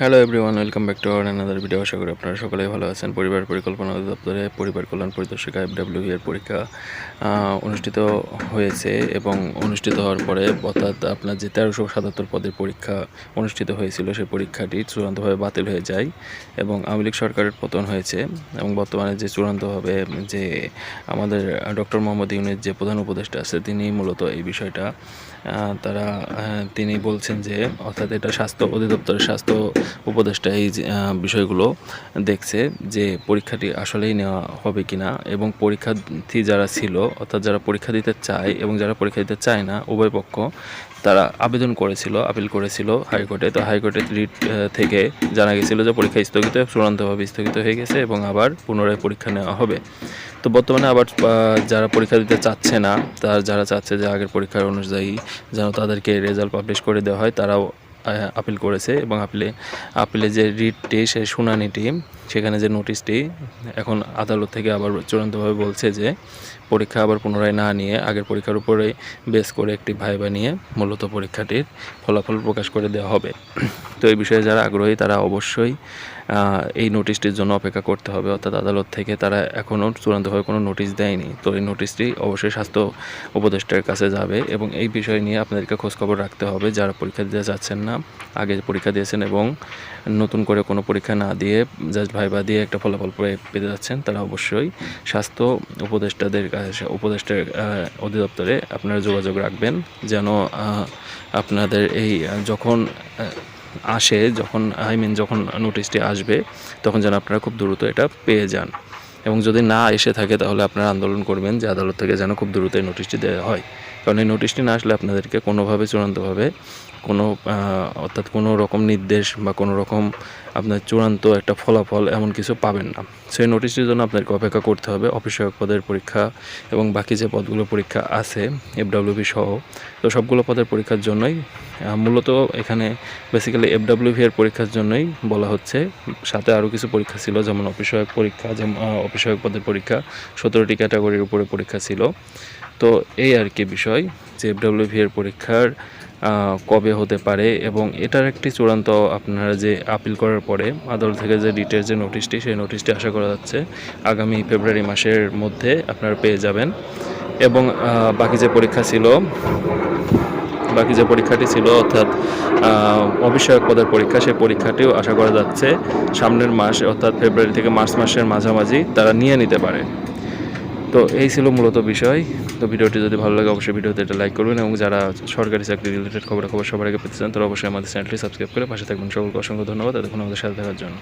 Hello everyone, welcome back to another video. আশা করি আপনারা সকলেই ভালো আছেন। পরিবার পরিকল্পনা অধিদপ্তরে পরিবার কল্যাণ পরিদর্শিকা FWE এর পরীক্ষা অনুষ্ঠিত হয়েছে এবং অনুষ্ঠিত হওয়ার পরে অর্থাৎ আপনার যে 1377 পদের পরীক্ষা অনুষ্ঠিত হয়েছিল সেই পরীক্ষাটি চূড়ান্তভাবে বাতিল হয়ে যায় এবং আওয়ামী লীগ সরকারের পতন হয়েছে এবং বর্তমানে যে চূড়ান্তভাবে যে আমাদের ডক্টর মোহাম্মদ ইউনূস যে প্রধান উপদেষ্টা আছে তিনি মূলত এই বিষয়টা তিনি বলছেন যে অর্থাৎ এটা স্বাস্থ্য অধিদপ্তরের স্বাস্থ্য উপদেষ্টা এই বিষয়গুলো দেখছে যে পরীক্ষাটি আসলেই নেওয়া হবে কিনা এবং পরীক্ষার্থী যারা ছিল অর্থাৎ যারা পরীক্ষা দিতে চায় এবং যারা পরীক্ষা দিতে চায় না উভয় পক্ষ তারা আবেদন করেছিল, আপিল করেছিল হাইকোর্টে। তো হাইকোর্টের রিট থেকে জানা গেছিলো যে পরীক্ষা স্থগিত চূড়ান্তভাবে স্থগিত হয়ে গেছে এবং আবার পুনরায় পরীক্ষা নেওয়া হবে। তো বর্তমানে আবার যারা পরীক্ষা দিতে চাচ্ছে না, যারা চাচ্ছে যে আগের পরীক্ষার অনুযায়ী যেন তাদেরকে রেজাল্ট পাবলিশ করে দেওয়া হয়, তারাও আপিল করেছে এবং আপিলে যে রিটটি সেই শুনানিটি সেখানে যে নোটিশটি এখন আদালত থেকে আবার চূড়ান্তভাবে বলছে যে পরীক্ষা আবার পুনরায় না নিয়ে আগের পরীক্ষার উপরে বেস করে একটি ভাইবা নিয়ে মূলত পরীক্ষাটির ফলাফল প্রকাশ করে দেওয়া হবে। তো এই বিষয়ে যারা আগ্রহী তারা অবশ্যই এই নোটিশটির জন্য অপেক্ষা করতে হবে। অর্থাৎ আদালত থেকে তারা এখনও চূড়ান্তভাবে কোনো নোটিশ দেয়নি। তো এই নোটিশটি অবশ্যই স্বাস্থ্য উপদেষ্টার কাছে যাবে এবং এই বিষয় নিয়ে আপনাদেরকে খোঁজখবর রাখতে হবে। যারা পরীক্ষা দিতে যাচ্ছেন না, আগে পরীক্ষা দিয়েছেন এবং নতুন করে কোনো পরীক্ষা না দিয়ে জাস্ট ভাইবা দিয়ে একটা ফলাফল পেতে যাচ্ছেন, তারা অবশ্যই স্বাস্থ্য উপদেষ্টাদের কাছে উপদেষ্টার অধিদপ্তরে আপনারা যোগাযোগ রাখবেন যেন আপনাদের এই যখন যখন নোটিশটি আসবে তখন যেন আপনারা খুব দ্রুত এটা পেয়ে যান এবং যদি না এসে থাকে তাহলে আপনারা আন্দোলন করবেন যে আদালত থেকে যেন খুব দ্রুত এই নোটিশটি দেওয়া হয়। কারণ এই নোটিশটি না আসলে আপনাদেরকে কোনোভাবে চূড়ান্তভাবে অর্থাৎ কোনো রকম নির্দেশ বা কোনো রকম আপনার চূড়ান্ত একটা ফলাফল এমন কিছু পাবেন না। সেই নোটিশটির জন্য আপনাদেরকে অপেক্ষা করতে হবে। অফিস সহায়ক পদের পরীক্ষা এবং বাকি যে পদগুলো পরীক্ষা আছে FWB সহ, তো সবগুলো পদের পরীক্ষার জন্যই মূলত এখানে বেসিক্যালি FWB এর পরীক্ষার জন্যই বলা হচ্ছে। সাথে আরও কিছু পরীক্ষা ছিল, যেমন অফিস সহায়ক পরীক্ষা, যেমন অফিস সহায়ক পদের পরীক্ষা 17টি ক্যাটাগরির উপরে পরীক্ষা ছিল। তো এই আর কি বিষয় যে FWB এর পরীক্ষার কবে হতে পারে এবং এটার একটি চূড়ান্ত আপনারা যে আপিল করার পরে আদালত থেকে যে ডিটেলস যে নোটিশটি সেই নোটিশটি আশা করা যাচ্ছে আগামী ফেব্রুয়ারি মাসের মধ্যে আপনারা পেয়ে যাবেন। এবং বাকি যে পরীক্ষাটি ছিল অর্থাৎ অফিস সহায়ক পদের পরীক্ষা, সেই পরীক্ষাটিও আশা করা যাচ্ছে সামনের মাস অর্থাৎ ফেব্রুয়ারি থেকে মার্চ মাসের মাঝামাঝি তারা নিয়ে নিতে পারে। তো এই ছিল মূলত বিষয়। তো ভিডিওটি যদি ভালো লাগে অবশ্যই ভিডিওতে এটা লাইক করবেন এবং যারা সরকারি চাকরি রিলেটেড খবর সবার আগে পেতে চান তারা অবশ্যই আমাদের চ্যানেলটি সাবস্ক্রাইব করে পাশে থাকবেন। সকলকে অসংখ্য ধন্যবাদ এতক্ষণ আমাদের সাথে থাকার জন্য।